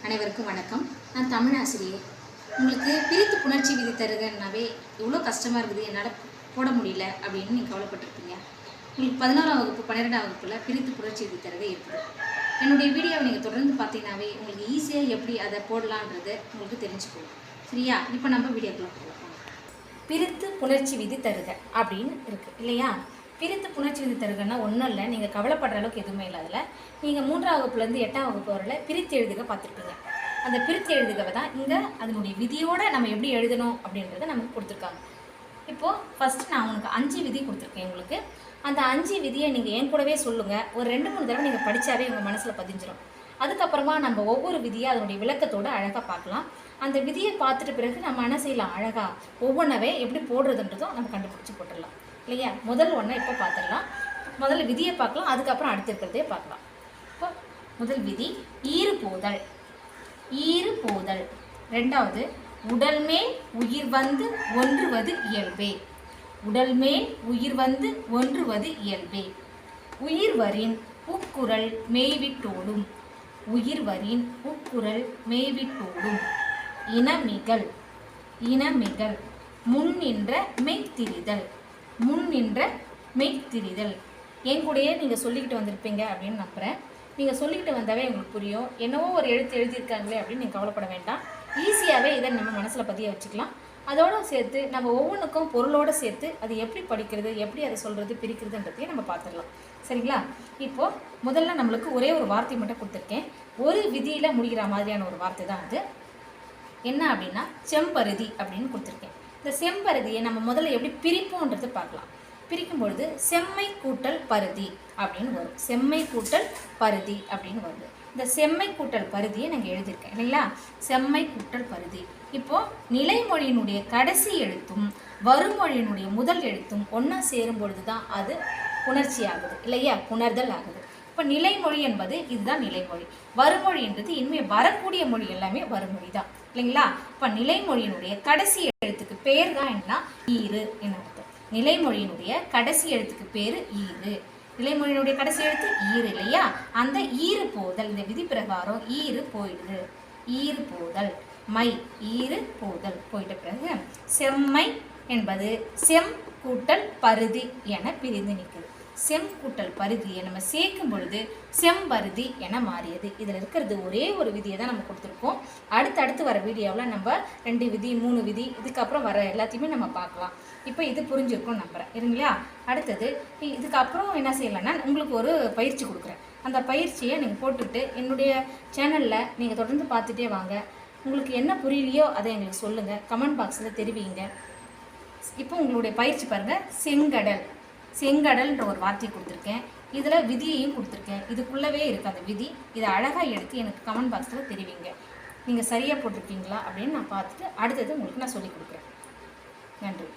அனைவருக்கும் வணக்கம். நான் தமிழ் ஆசிரியை. உங்களுக்கு பிரித்து புணர்ச்சி விதி தருகன்னாவே எவ்வளோ கஷ்டமாக இருக்குது, என்னால் போட முடியல அப்படின்னு நீங்கள் கவலைப்பட்டிருப்பீங்க. உங்களுக்கு 11ஆம் வகுப்பு 12ஆம் வகுப்பில் பிரித்து புணர்ச்சி விதி தருக இருக்குது. என்னுடைய வீடியோவை நீங்கள் தொடர்ந்து பார்த்தீங்கன்னாவே உங்களுக்கு ஈஸியாக எப்படி அதை போடலான்றது உங்களுக்கு தெரிஞ்சுக்கணும். சரியா? இப்போ நம்ம வீடியோக்குள்ள போகலாம். பிரித்து புணர்ச்சி விதி தருக அப்படின்னு இருக்குது இல்லையா? பிரித்து புணர்ச்சி விதி தருகன்னா ஒன்றும் இல்லை, நீங்கள் கவலைப்படுற அளவுக்கு எதுவுமே இல்லை. அதில் நீங்கள் 3ஆம் வகுப்புலேருந்து 8ஆம் வகுப்பு வரையில் பிரித்து எழுதுக பார்த்துருப்பீங்க. அந்த பிரித்து எழுதுகவை தான் இங்கே அதனுடைய விதியோடு நம்ம எப்படி எழுதணும் அப்படின்றத நமக்கு கொடுத்துருக்காங்க. இப்போது ஃபஸ்ட்டு நான் உங்களுக்கு 5 விதி கொடுத்துருக்கேன். உங்களுக்கு அந்த 5 விதியை நீங்கள் என் கூடவே சொல்லுங்கள். ஒரு 2-3 தடவை நீங்கள் படித்தாவே உங்கள் மனசில் பதிஞ்சிடும். அதுக்கப்புறமா நம்ம ஒவ்வொரு விதியை அதனுடைய விளக்கத்தோடு அழகாக பார்க்கலாம். அந்த விதியை பார்த்துட்ட பிறகு நம்ம என்ன செய்யலாம், அழகாக ஒவ்வொன்றவே எப்படி போடுறதுன்றதும் நம்ம கண்டுபிடிச்சி போட்டுடலாம் இல்லையா? முதல் ஒன்றை இப்போ பார்த்துடலாம். முதல்ல விதியை பார்க்கலாம், அதுக்கப்புறம் அடுத்து இருக்கிறதே பார்க்கலாம். இப்போ முதல் விதி ஈறு போதல். ஈறு போதல். ரெண்டாவது உடல்மேல் உயிர் வந்து ஒன்றுவது இயல்பே. உடல்மேல் உயிர் வந்து ஒன்றுவது இயல்பே. உயிர்வரின் உக்குரல் மெய்விட்டோடும். உயிர்வரின் உக்குரல் மெய்விட்டோடும். இனமிகள். இனமிகள். முன்னின்ற மெய்த்திரிதல். முன்னின்ற மெய்த்திரிதல். என் கூடயே நீங்கள் சொல்லிக்கிட்டு வந்திருப்பீங்க அப்படின்னு நம்புகிறேன். நீங்கள் சொல்லிக்கிட்டு வந்தாவே உங்களுக்கு புரியும். என்னவோ ஒரு எழுத்து எழுதியிருக்காங்களே அப்படின்னு நீங்கள் கவலைப்பட வேண்டாம். ஈஸியாகவே இதை நம்ம மனசில் பதிய வச்சுக்கலாம். அதோடு சேர்த்து நம்ம ஒவ்வொன்றுக்கும் பொருளோடு சேர்த்து அது எப்படி படிக்கிறது, எப்படி அதை சொல்கிறது, பிரிக்கிறதுன்றதையும் நம்ம பார்த்துடலாம். சரிங்களா? இப்போது முதல்ல நம்மளுக்கு ஒரே ஒரு வார்த்தை மட்டும் கொடுத்துருக்கேன். ஒரு விதியில் முடிகிற மாதிரியான ஒரு வார்த்தை தான் அது. என்ன அப்படின்னா செம்பருதி அப்படின்னு கொடுத்துருக்கேன். இந்த செம்பருதியை நம்ம முதல்ல எப்படி பிரிப்போன்றது பார்க்கலாம். பிரிக்கும் பொழுது செம்மை கூட்டல் பருதி அப்படின்னு வரும். செம்மை கூட்டல் பருதி அப்படின்னு வருது. இந்த செம்மை கூட்டல் பருதியை நாங்கள் எழுதியிருக்கேன் இல்லைங்களா? செம்மை கூட்டல் பருதி. இப்போது நிலைமொழியினுடைய கடைசி எழுத்தும் வருமொழியினுடைய முதல் எழுத்தும் ஒன்றா சேரும் பொழுது தான் அது புணர்ச்சி ஆகுது இல்லையா? புணர்தல் ஆகுது. இப்போ நிலைமொழி என்பது இதுதான் நிலைமொழி. வருமொழின்றது இனிமேல் வரக்கூடிய மொழி எல்லாமே வருமொழி தான் இல்லைங்களா? இப்போ நிலைமொழியினுடைய கடைசி எழுத்துக்கு பேர் தான் என்ன, ஈறு என்ன அர்த்தம். நிலைமொழியினுடைய கடைசி எழுத்துக்கு பேர் ஈறு. நிலைமொழியினுடைய கடைசி எழுத்து ஈறு இல்லையா? அந்த ஈறு போதல், இந்த விதி பிரகாரம் ஈறு போயிடுது. ஈறு போதல். மை ஈறு போதல் போயிட்ட பிறகு செம்மை என்பது செம் கூட்டல் பருதி என பிரிந்து நிற்குது. செம் கூட்டல் பருதியை நம்ம சேர்க்கும் பொழுது செம்பருதி என மாறியது. இதில் இருக்கிறது ஒரே ஒரு விதியை தான் நம்ம கொடுத்துருக்கோம். அடுத்தடுத்து வர வீடியோவில் நம்ம 2 விதி 3 விதி இதுக்கப்புறம் வர எல்லாத்தையுமே நம்ம பார்க்கலாம். இப்போ இது புரிஞ்சிருக்கும்னு நம்புகிறேன் இல்லைங்களா? அடுத்தது இதுக்கப்புறம் என்ன செய்யலாம்னா உங்களுக்கு ஒரு பயிற்சி கொடுக்குறேன். அந்த பயிற்சியை நீங்கள் போட்டுக்கிட்டு என்னுடைய சேனலில் நீங்கள் தொடர்ந்து பார்த்துட்டே வாங்க. உங்களுக்கு என்ன புரியலையோ அதை எங்களுக்கு சொல்லுங்கள், கமெண்ட் பாக்ஸில் தெரிவிங்க. இப்போ உங்களுடைய பயிற்சி பாருங்கள். செங்கடல். செங்கடல்ன்ற ஒரு வார்த்தையை கொடுத்துருக்கேன். இதில் விதியையும் கொடுத்துருக்கேன். இதுக்குள்ளவே இருக்குது அந்த விதி. இதை அழகாக எடுத்து எனக்கு கமெண்ட் பாக்ஸில் தெரிவிங்க. நீங்கள் சரியாக போட்டிருக்கீங்களா அப்படின்னு நான் பார்த்துட்டு அடுத்தது உங்களுக்கு நான் சொல்லிக் கொடுக்குறேன். நன்றி.